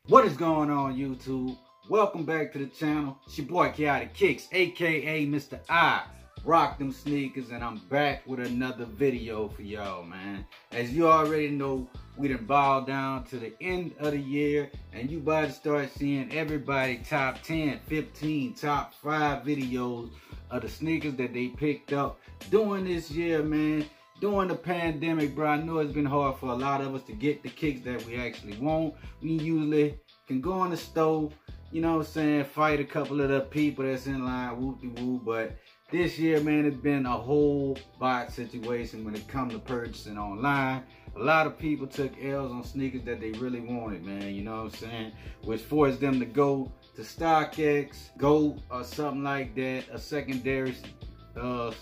What is going on, YouTube? Welcome back to the channel. It's your boy KaoticKiccs, aka Mr. I Rock Them Sneakers, and I'm back with another video for y'all, man. As you already know, we done bowed down to the end of the year, and you about to start seeing everybody top 10, 15, top 5 videos of the sneakers that they picked up during this year, man. During the pandemic, bro, I know it's been hard for a lot of us to get the kicks that we actually want. We usually can go in the store, you know what I'm saying, fight a couple of the people that's in line, whoop-de-woo. But this year, man, it's been a whole bot situation when it comes to purchasing online. A lot of people took L's on sneakers that they really wanted, man, you know what I'm saying, which forced them to go to StockX, Go, or something like that, a secondary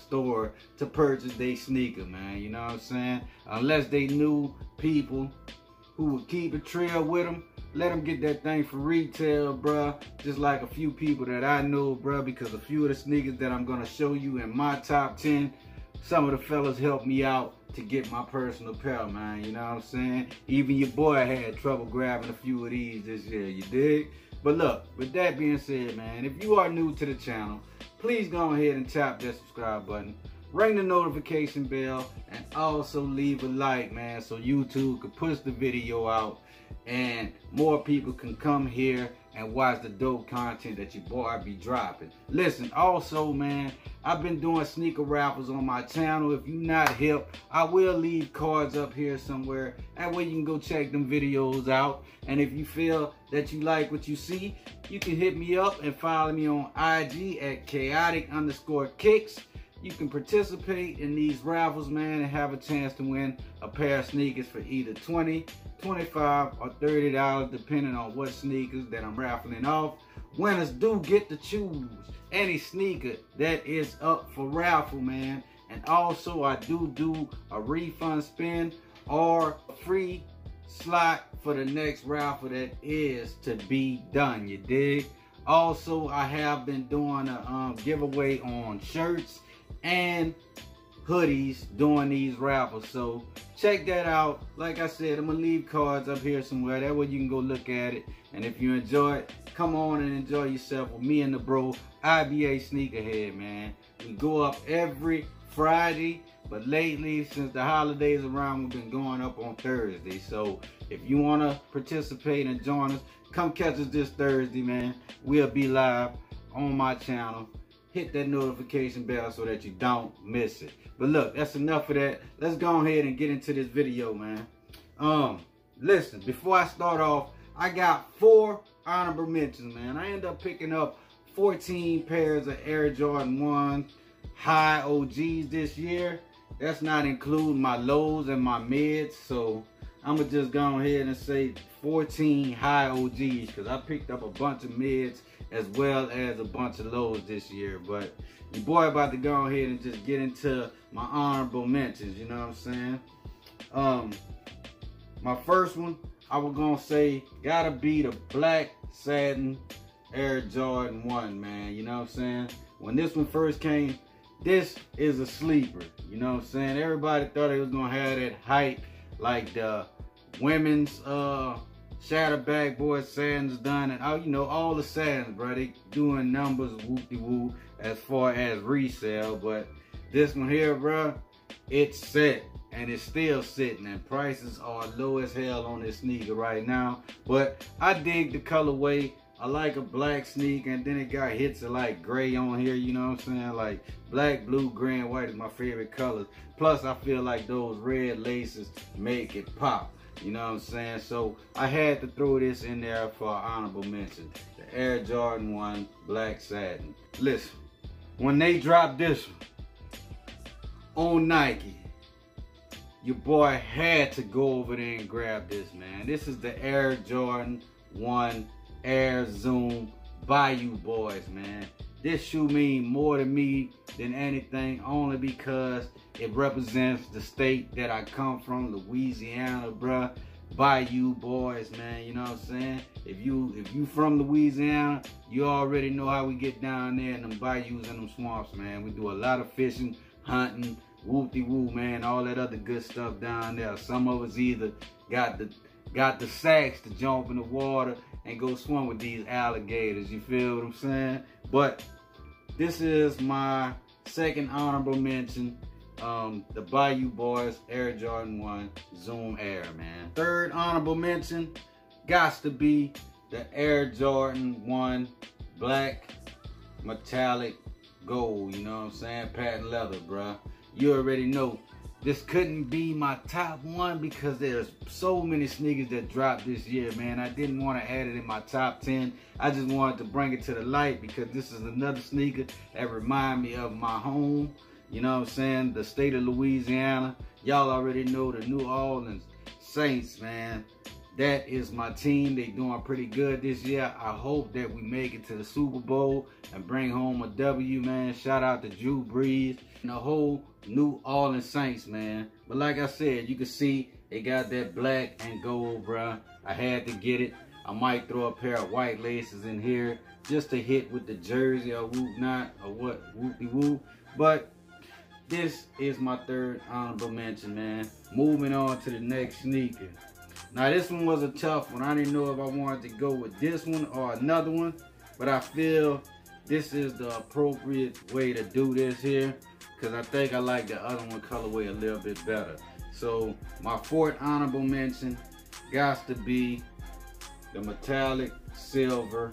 store to purchase their sneaker, man, you know what I'm saying? Unless they knew people who would keep a trail with them, let them get that thing for retail, bruh. Just like a few people that I know, bruh, because a few of the sneakers that I'm gonna show you in my top 10, some of the fellas helped me out to get my personal pair, man, you know what I'm saying? Even your boy had trouble grabbing a few of these this year, you dig? But look, with that being said, man, if you are new to the channel, please go ahead and tap that subscribe button, ring the notification bell, and also leave a like, man, so YouTube can push the video out and more people can come here and watch the dope content that your boy be dropping. Listen, also, man, I've been doing sneaker raffles on my channel. If you're not hip, I will leave cards up here somewhere. That way you can go check them videos out. And if you feel that you like what you see, you can hit me up and follow me on IG at Kaotic_Kiccs. You can participate in these raffles, man, and have a chance to win a pair of sneakers for either $20, $25, or $30, depending on what sneakers that I'm raffling off. Winners do get to choose any sneaker that is up for raffle, man. And also, I do a refund spin or a free slot for the next raffle that is to be done, you dig? Also, I have been doing a giveaway on shirts and hoodies during these raffles, so check that out. Like I said, I'm gonna leave cards up here somewhere, that way you can go look at it. And if you enjoy it, come on and enjoy yourself with me and the bro IBA Sneakerhead, man. We go up every Friday, but lately, since the holidays around, we've been going up on Thursday. So if you want to participate and join us, come catch us this Thursday, man. We'll be live on my channel. Hit that notification bell so that you don't miss it. But look, that's enough of that. Let's go ahead and get into this video, man. Listen, before I start off, I got 4 honorable mentions, man. I ended up picking up 14 pairs of Air Jordan 1 high OGs this year. That's not including my lows and my mids, so I'm gonna just go ahead and say 14 high OGs, because I picked up a bunch of mids as well as a bunch of lows this year. But your boy about to go ahead and just get into my honorable mentions, you know what I'm saying? My first one, I was gonna say, gotta be the black satin Air Jordan 1, man, you know what I'm saying? When this one first came, this is a sleeper, you know what I'm saying? Everybody thought it was gonna have that hype like the women's Shatterback Boy Satins done, and you know, all the Satins, bro, they doing numbers whoop-de-woo as far as resale. But this one here, bro, it's set and it's still sitting, and prices are low as hell on this sneaker right now. But I dig the colorway. I like a black sneaker, and then it got hits of like gray on here, you know what I'm saying? Like black, blue, gray, and white is my favorite colors. Plus, I feel like those red laces make it pop, you know what I'm saying? So I had to throw this in there for an honorable mention. The Air Jordan 1 black satin. Listen, when they dropped this one on Nike, your boy had to go over there and grab this, man. This is the Air Jordan 1 Air Zoom Bayou Boys, man. This shoe mean more to me than anything, only because it represents the state that I come from, Louisiana, bruh. Bayou Boys, man, you know what I'm saying? If you from Louisiana, you already know how we get down there in them bayous and them swamps, man. We do a lot of fishing, hunting, whoop-de-woo, man, all that other good stuff down there. Some of us either got the got the sacks to jump in the water and go swim with these alligators. You feel what I'm saying? But this is my second honorable mention. The Bayou Boys Air Jordan 1 Zoom Air, man. Third honorable mention gots to be the Air Jordan 1 Black Metallic Gold. You know what I'm saying? Patent leather, bruh. You already know. This couldn't be my top one because there's so many sneakers that dropped this year, man. I didn't want to add it in my top 10. I just wanted to bring it to the light because this is another sneaker that remind me of my home. You know what I'm saying? The state of Louisiana. Y'all already know the New Orleans Saints, man. That is my team. They doing pretty good this year. I hope that we make it to the Super Bowl and bring home a W, man. Shout out to Drew Brees and the whole New Orleans Saints, man. But like I said, you can see they got that black and gold, bruh. I had to get it. I might throw a pair of white laces in here just to hit with the jersey or whoop not or what, whoopty-whoop. But this is my third honorable mention, man. Moving on to the next sneaker. Now this one was a tough one. I didn't know if I wanted to go with this one or another one, but I feel this is the appropriate way to do this here because I think I like the other one colorway a little bit better. So my fourth honorable mention got to be the metallic silver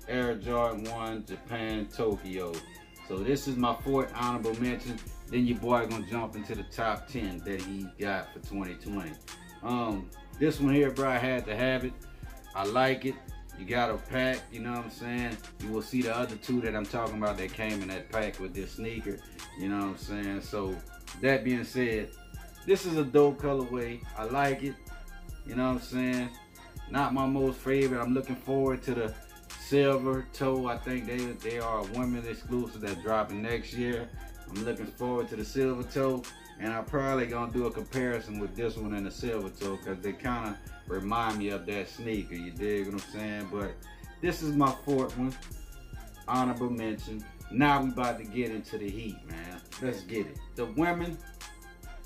Air Jordan 1 Japan Tokyo. So this is my fourth honorable mention. Then your boy gonna jump into the top 10 that he got for 2020. This one here, bro, I had to have it. I like it. You got a pack, you know what I'm saying? You will see the other two that I'm talking about that came in that pack with this sneaker, you know what I'm saying? So that being said, this is a dope colorway. I like it, you know what I'm saying? Not my most favorite. I'm looking forward to the silver toe. I think they are a women's exclusive that's dropping next year. I'm looking forward to the silver toe. And I'm probably gonna do a comparison with this one and the silver toe because they kind of remind me of that sneaker. You dig what I'm saying? But this is my fourth one, honorable mention. Now we about to get into the heat, man. Let's get it. The women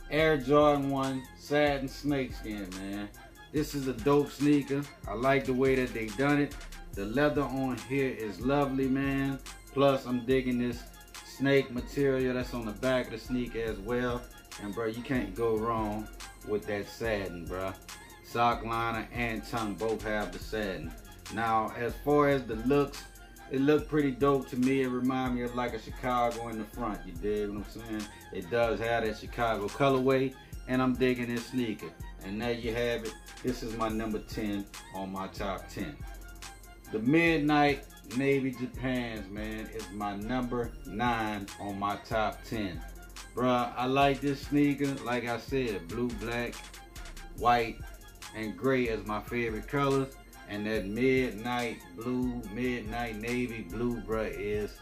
Air Jordan 1 satin snakeskin, man. This is a dope sneaker. I like the way that they done it. The leather on here is lovely, man. Plus I'm digging this snake material that's on the back of the sneaker as well. And bro, you can't go wrong with that satin, bro. Sock liner and tongue both have the satin. Now, as far as the looks, it looked pretty dope to me. It reminded me of like a Chicago in the front. You dig what I'm saying? It does have that Chicago colorway, and I'm digging this sneaker. And there you have it. This is my number 10 on my top 10. The Midnight Navy Japans, man, is my number 9 on my top 10. Bruh, I like this sneaker. Like I said, blue, black, white, and gray as my favorite colors. And that midnight blue, midnight navy blue, bruh, is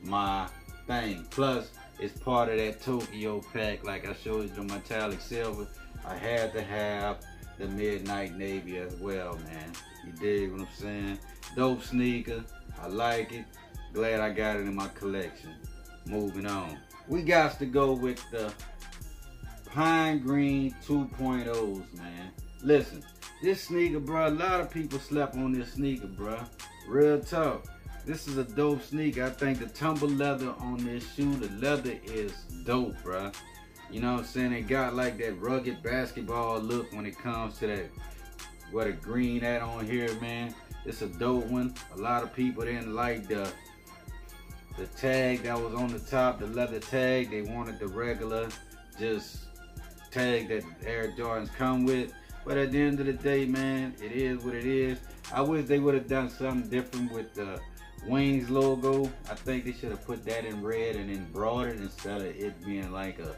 my thing. Plus, it's part of that Tokyo pack. Like I showed you the metallic silver. I had to have the midnight navy as well, man. You dig what I'm saying? Dope sneaker. I like it. Glad I got it in my collection. Moving on. We got to go with the Pine Green 2.0s, man. Listen, this sneaker, bro, a lot of people slept on this sneaker, bro. Real tough. This is a dope sneaker. I think the tumble leather on this shoe, the leather is dope, bro. You know what I'm saying? It got like that rugged basketball look when it comes to that, what a green at on here, man. It's a dope one. A lot of people didn't like the tag that was on the top, the leather tag. They wanted the regular just tag that Air Jordans come with. But at the end of the day, man, it is what it is. I wish they would have done something different with the Wings logo. I think they should have put that in red and embroidered instead of it being like a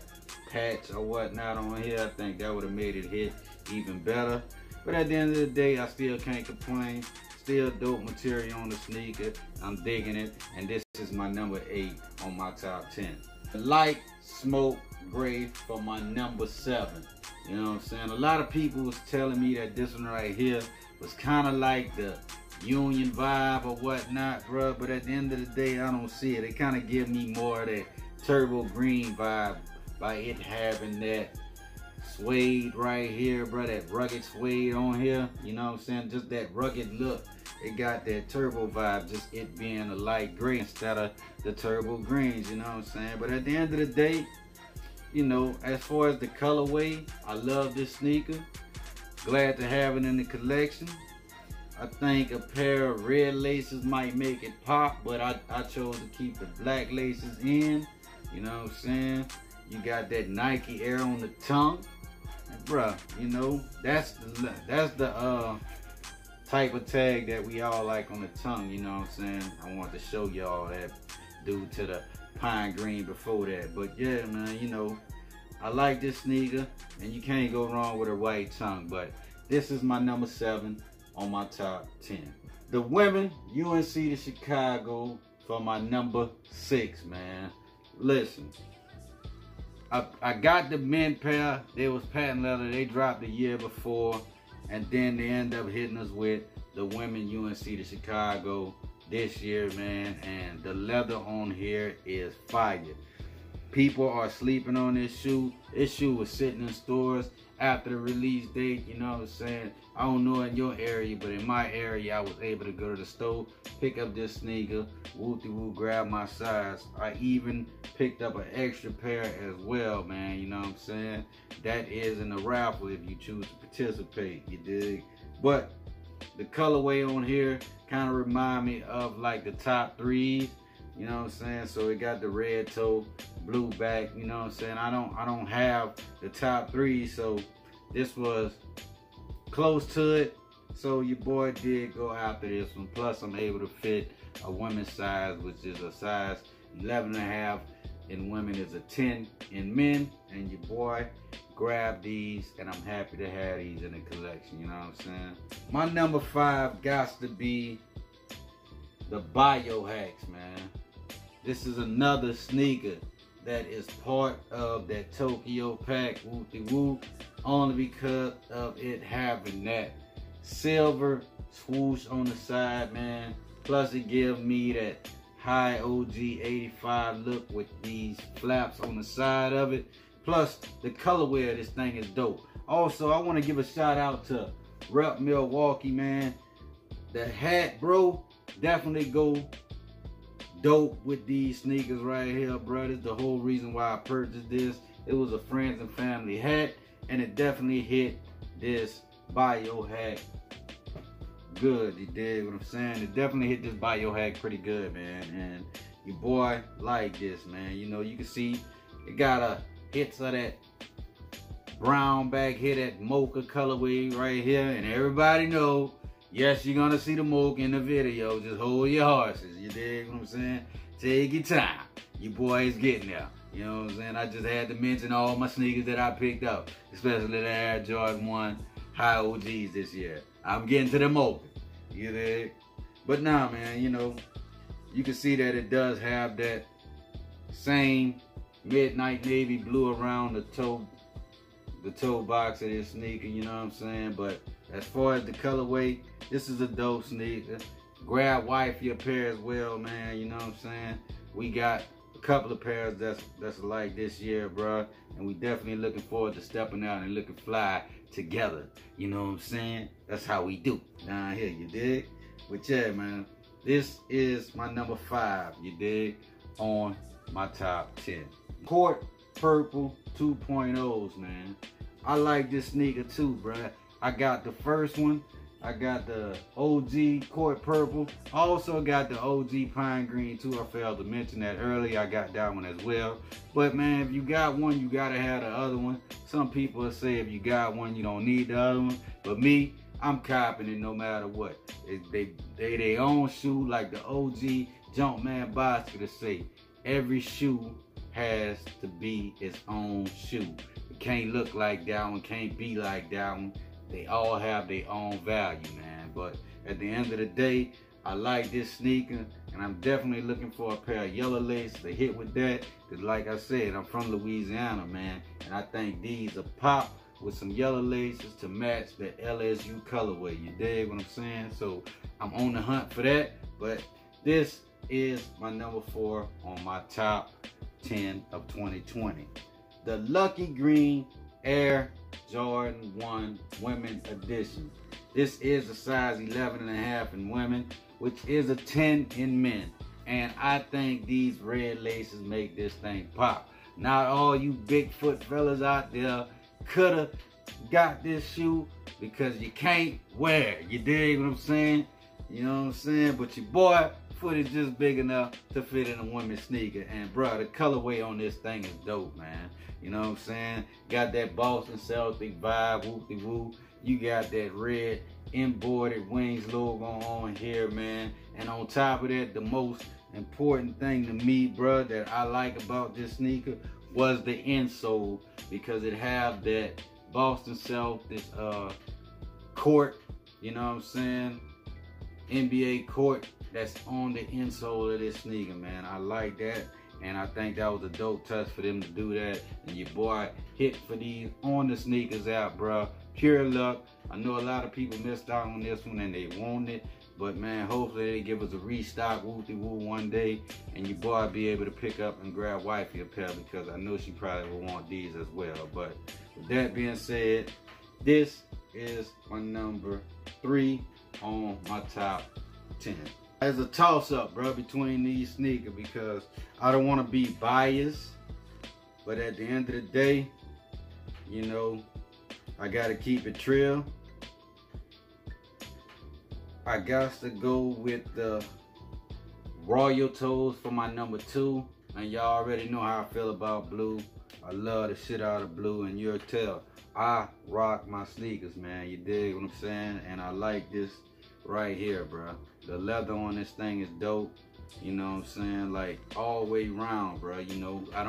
patch or whatnot on here. I think that would have made it hit even better. But at the end of the day, I still can't complain. Still dope material on the sneaker. I'm digging it. And this is my number 8 on my top 10. The light smoke gray for my number 7. You know what I'm saying? A lot of people was telling me that this one right here was kind of like the Union vibe or whatnot, bro. But at the end of the day, I don't see it. It kind of give me more of that turbo green vibe by it having that suede right here, bro. That rugged suede on here. You know what I'm saying? Just that rugged look. It got that turbo vibe, just it being a light gray instead of the turbo greens, you know what I'm saying? But at the end of the day, you know, as far as the colorway, I love this sneaker. Glad to have it in the collection. I think a pair of red laces might make it pop, but I chose to keep the black laces in, you know what I'm saying? You got that Nike Air on the tongue. And bruh, you know, that's the type of tag that we all like on the tongue, you know what I'm saying? I want to show y'all that due to the pine green before that. But yeah, man, you know, I like this sneaker, and you can't go wrong with a white tongue. But this is my number 7 on my top 10. The women, UNC to Chicago for my number 6, man. Listen, I got the men pair. They was patent leather. They dropped the year before. And then they end up hitting us with the women UNC to Chicago this year, man. And the leather on here is fire. People are sleeping on this shoe. This shoe was sitting in stores after the release date, you know what I'm saying? I don't know in your area, but in my area, I was able to go to the store, pick up this sneaker, woo-de-woo, grab my size. I even picked up an extra pair as well, man, you know what I'm saying? That is in the raffle if you choose to participate, you dig? But the colorway on here kind of remind me of like the top 3s, you know what I'm saying? So it got the red toe, blue back, you know what I'm saying? I don't have the top 3s, so this was close to it. So your boy did go after this one. Plus I'm able to fit a women's size, which is a size 11.5 in women, is a 10 in men. And your boy grabbed these, and I'm happy to have these in the collection, you know what I'm saying? My number 5 got to be the Biohacks, man. This is another sneaker that is part of that Tokyo pack, woo-de-woo, only because of it having that silver swoosh on the side, man. Plus it gives me that high OG 85 look with these flaps on the side of it. Plus the colorway of this thing is dope. Also, I want to give a shout out to Rep Milwaukee, man. The hat, bro, definitely go dope with these sneakers right here, bro. This is the whole reason why I purchased this. It was a friends and family hat, and it definitely hit this Biohack good. You dig what I'm saying? It definitely hit this Biohack pretty good, man. And your boy like this, man. You know, you can see it got a hits of that brown back here, that mocha colorway right here, and everybody know, yes, you're gonna see the mocha in the video. Just hold your horses. You dig what I'm saying? Take your time. Your boy is getting there. You know what I'm saying? I just had to mention all my sneakers that I picked up, especially the Air Jordan 1 high OGs this year. I'm getting to them open. You dig? But nah, man, you know, you can see that it does have that same midnight navy blue around the toe box of this sneaker, you know what I'm saying? But as far as the colorway, this is a dope sneaker. Grab wifey a pair as well, man, you know what I'm saying? We got a couple of pairs that's like this year, bro, and we definitely looking forward to stepping out and looking fly together, you know what I'm saying? That's how we do down here, you dig? But yeah, man, this is my number 5, you dig, on my top 10. Court Purple 2.0s, man. I like this sneaker too, bruh. I got the first one. I got the OG Court Purple. I also got the OG Pine Green too. I failed to mention that earlier. I got that one as well. But man, if you got one, you gotta have the other one. Some people say if you got one, you don't need the other one. But me, I'm copping it no matter what. They own shoe, like the OG Jumpman Basket to say. Every shoe has to be its own shoe. It can't look like that one, can't be like that one. They all have their own value, man. But at the end of the day, I like this sneaker, and I'm definitely looking for a pair of yellow laces to hit with that. Because like I said, I'm from Louisiana, man, and I think these are pop with some yellow laces to match the LSU colorway. You dig what I'm saying? So I'm on the hunt for that. But this is my number 4 on my top 10 of 2020. The Lucky Green Air Jordan 1 Women Edition. This is a size 11.5 in women, which is a 10 in men. And I think these red laces make this thing pop. Not all you big foot fellas out there coulda got this shoe because you can't wear it. You dig what I'm saying? You know what I'm saying? But your boy foot is just big enough to fit in a women's sneaker. And bro, the colorway on this thing is dope, man. You know what I'm saying? Got that Boston Celtic vibe, whoop-de-woo. You got that red embroidered wings logo on here, man. And on top of that, the most important thing to me, bro, that I like about this sneaker was the insole, because it have that Boston Celtics court, you know what I'm saying, NBA court that's on the insole of this sneaker, man. I like that, and I think that was a dope touch for them to do that. And your boy hit for these on the sneakers out, bro. Pure luck. I know a lot of people missed out on this one and they want it, but man, hopefully they give us a restock woo-de-woo one day, and your boy be able to pick up and grab wifey a pair, because I know she probably will want these as well. But with that being said, this is my number 3 on my top 10. It's a toss-up, bro, between these sneakers, because I don't want to be biased, but at the end of the day, you know, I gotta keep it trill. I got to go with the Royal Toes for my number 2. And y'all already know how I feel about blue. I love the shit out of blue, and you'll tell I rock my sneakers, man. You dig what I'm saying? And I like this right here, bro. The leather on this thing is dope. You know what I'm saying? Like all the way round, bro. You know, I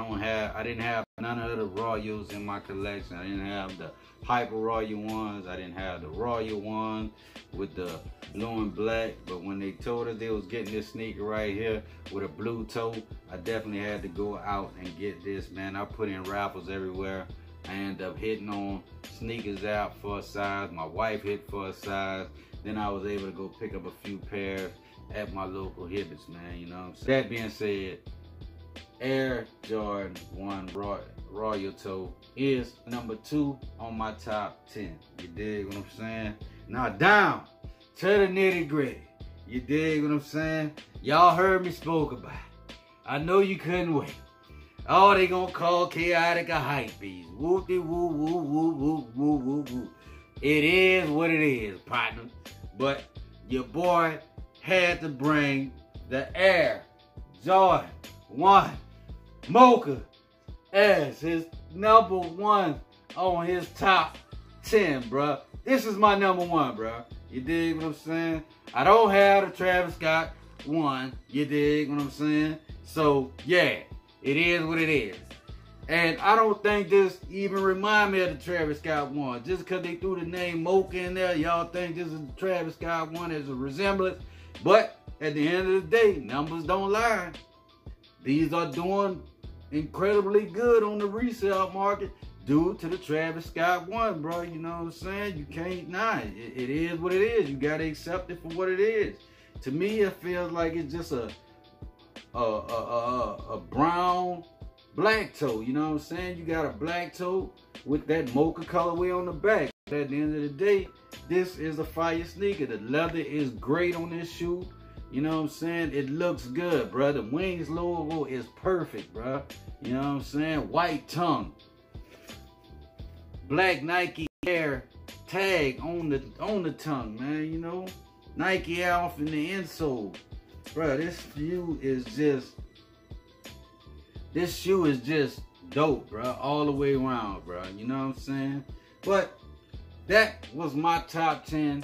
didn't have none of the Royals in my collection. I didn't have the Hyper Royal ones. I didn't have the Royal one with the blue and black. But when they told us they was getting this sneaker right here with a blue toe, I definitely had to go out and get this, man. I put in raffles everywhere. I ended up hitting on sneakers out for a size. My wife hit for a size. Then I was able to go pick up a few pairs at my local Hibbets, man. You know what I'm saying? That being said, Air Jordan 1 Royal Toe is number 2 on my top 10. You dig what I'm saying? Now down to the nitty gritty. You dig what I'm saying? Y'all heard me spoke about it. I know you couldn't wait. Oh, they gonna call Kaotic a hype beast. Whoop-de-woo, woo, woo, woo, woo, woo, woo. It is what it is, partner. But your boy had to bring the Air Jordan 1 Mocha as his number 1 on his top 10, bruh. This is my number 1, bruh. You dig what I'm saying? I don't have the Travis Scott 1. You dig what I'm saying? So, yeah, it is what it is. And I don't think this even remind me of the Travis Scott 1. Just because they threw the name Mocha in there, y'all think this is the Travis Scott 1 as a resemblance. But at the end of the day, numbers don't lie. These are doing incredibly good on the resale market due to the Travis Scott 1, bro. You know what I'm saying? You can't deny it. It is what it is. You gotta accept it for what it is. To me, it feels like it's just a brown black toe. You know what I'm saying? You got a black toe with that mocha colorway on the back. At the end of the day, this is a fire sneaker. The leather is great on this shoe. You know what I'm saying? It looks good, bro. The wings logo is perfect, bro. You know what I'm saying? White tongue. Black Nike Air tag on the tongue, man. You know? Nike off in the insole. Bro, this shoe is just dope, bro. All the way around, bro. You know what I'm saying? But that was my top 10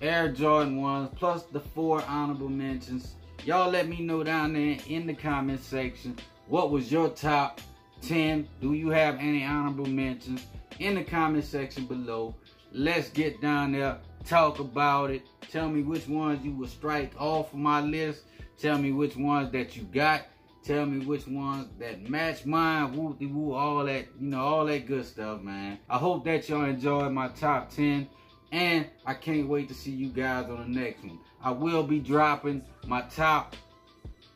Air Jordan 1s plus the 4 honorable mentions. Y'all let me know down there in the comment section, what was your top 10? Do you have any honorable mentions? In the comment section below. Let's get down there, talk about it. Tell me which ones you would strike off of my list. Tell me which ones that you got. Tell me which ones that match mine, whoop-de-woo, all that, you know, all that good stuff, man. I hope that y'all enjoyed my top 10, and I can't wait to see you guys on the next one. I will be dropping my top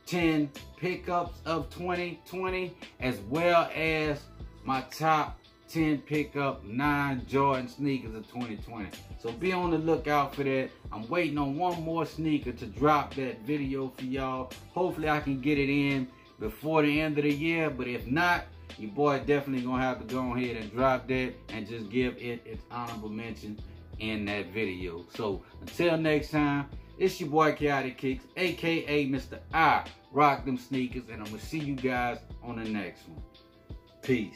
10 pickups of 2020, as well as my top 10 pick up 9 Jordan sneakers of 2020. So be on the lookout for that. I'm waiting on one more sneaker to drop that video for y'all. Hopefully I can get it in before the end of the year, but if not, your boy definitely gonna have to go ahead and drop that and just give it its honorable mention in that video. So until next time, it's your boy KaoticKiccs, aka Mr. I Rock Them Sneakers, and I'm gonna see you guys on the next one. Peace.